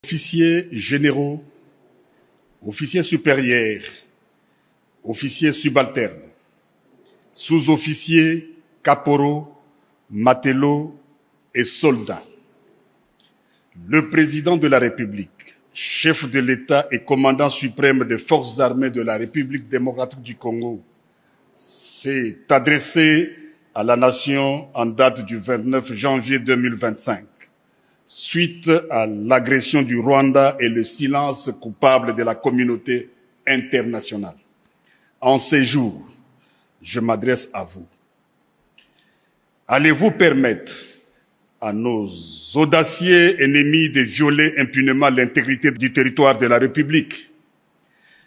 Officiers généraux, officiers supérieurs, officiers subalternes, sous-officiers, caporaux, matelots et soldats. Le président de la République, chef de l'État et commandant suprême des forces armées de la République démocratique du Congo, s'est adressé à la nation en date du 29 janvier 2025, suite à l'agression du Rwanda et le silence coupable de la communauté internationale. En ces jours, je m'adresse à vous. Allez-vous permettre à nos audacieux ennemis de violer impunément l'intégrité du territoire de la République?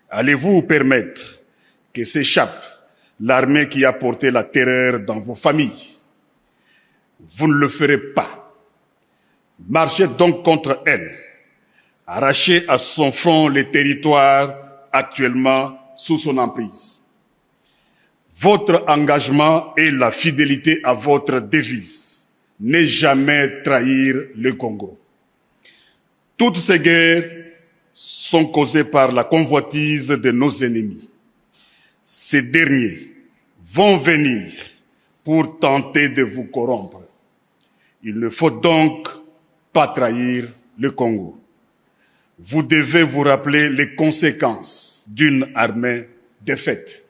Allez-vous permettre que s'échappe l'armée qui a porté la terreur dans vos familles? Vous ne le ferez pas. Marchez donc contre elle. Arrachez à son front les territoires actuellement sous son emprise. Votre engagement et la fidélité à votre devise. Ne jamais trahir le Congo. Toutes ces guerres sont causées par la convoitise de nos ennemis. Ces derniers vont venir pour tenter de vous corrompre. Il ne faut donc pas trahir le Congo. Vous devez vous rappeler les conséquences d'une armée défaite.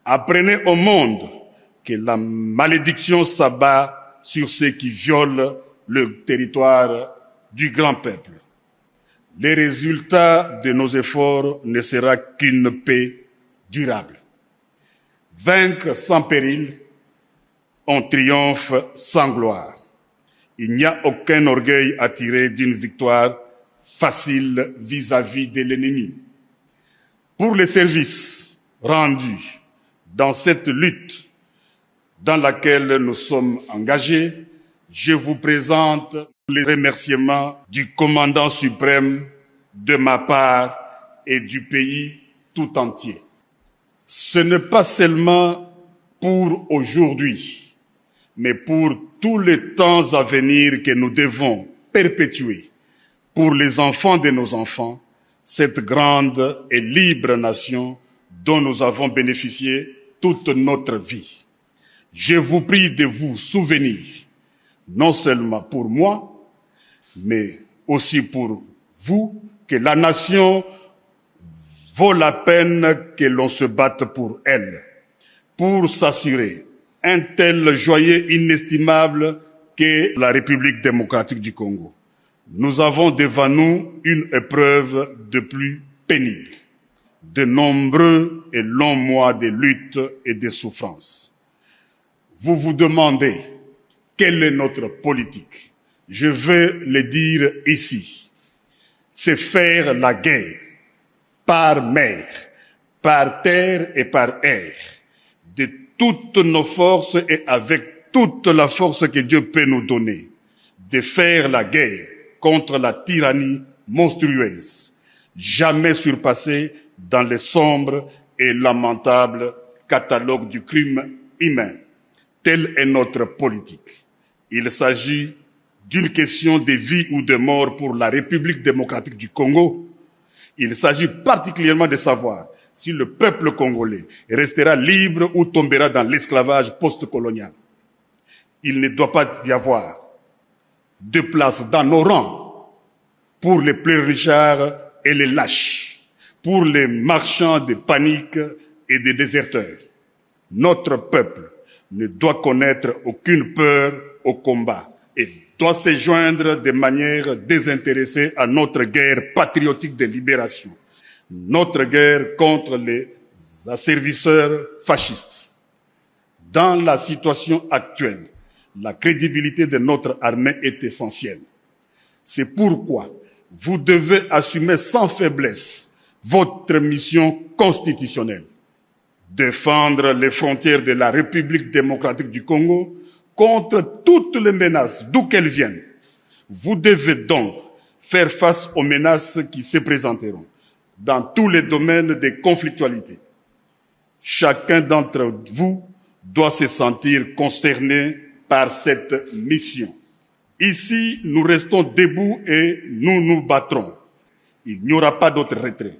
Apprenez au monde que la malédiction s'abat sur ceux qui violent le territoire du grand peuple. Les résultats de nos efforts ne sera qu'une paix durable. Vaincre sans péril, on triomphe sans gloire. Il n'y a aucun orgueil à tirer d'une victoire facile vis-à-vis de l'ennemi. Pour les services rendus dans cette lutte dans laquelle nous sommes engagés, je vous présente les remerciements du commandant suprême de ma part et du pays tout entier. Ce n'est pas seulement pour aujourd'hui, mais pour tous les temps à venir que nous devons perpétuer pour les enfants de nos enfants, cette grande et libre nation dont nous avons bénéficié toute notre vie. Je vous prie de vous souvenir, non seulement pour moi, mais aussi pour vous, que la nation vaut la peine que l'on se batte pour elle, pour s'assurer un tel joyau inestimable qu'est la République démocratique du Congo. Nous avons devant nous une épreuve de plus pénible, de nombreux et longs mois de lutte et de souffrance. Vous vous demandez quelle est notre politique. Je vais le dire ici. C'est faire la guerre par mer, par terre et par air, de toutes nos forces et avec toute la force que Dieu peut nous donner, de faire la guerre contre la tyrannie monstrueuse, jamais surpassée dans le sombre et lamentable catalogue du crime humain. Telle est notre politique. Il s'agit d'une question de vie ou de mort pour la République démocratique du Congo. Il s'agit particulièrement de savoir si le peuple congolais restera libre ou tombera dans l'esclavage post-colonial. Il ne doit pas y avoir de place dans nos rangs pour les pleurnichards et les lâches, pour les marchands de panique et des déserteurs. Notre peuple ne doit connaître aucune peur au combat et doit se joindre de manière désintéressée à notre guerre patriotique de libération, notre guerre contre les asservisseurs fascistes. Dans la situation actuelle, la crédibilité de notre armée est essentielle. C'est pourquoi vous devez assumer sans faiblesse votre mission constitutionnelle. Défendre les frontières de la République démocratique du Congo contre toutes les menaces, d'où qu'elles viennent. Vous devez donc faire face aux menaces qui se présenteront dans tous les domaines de conflictualité. Chacun d'entre vous doit se sentir concerné par cette mission. Ici, nous restons debout et nous nous battrons. Il n'y aura pas d'autre retrait.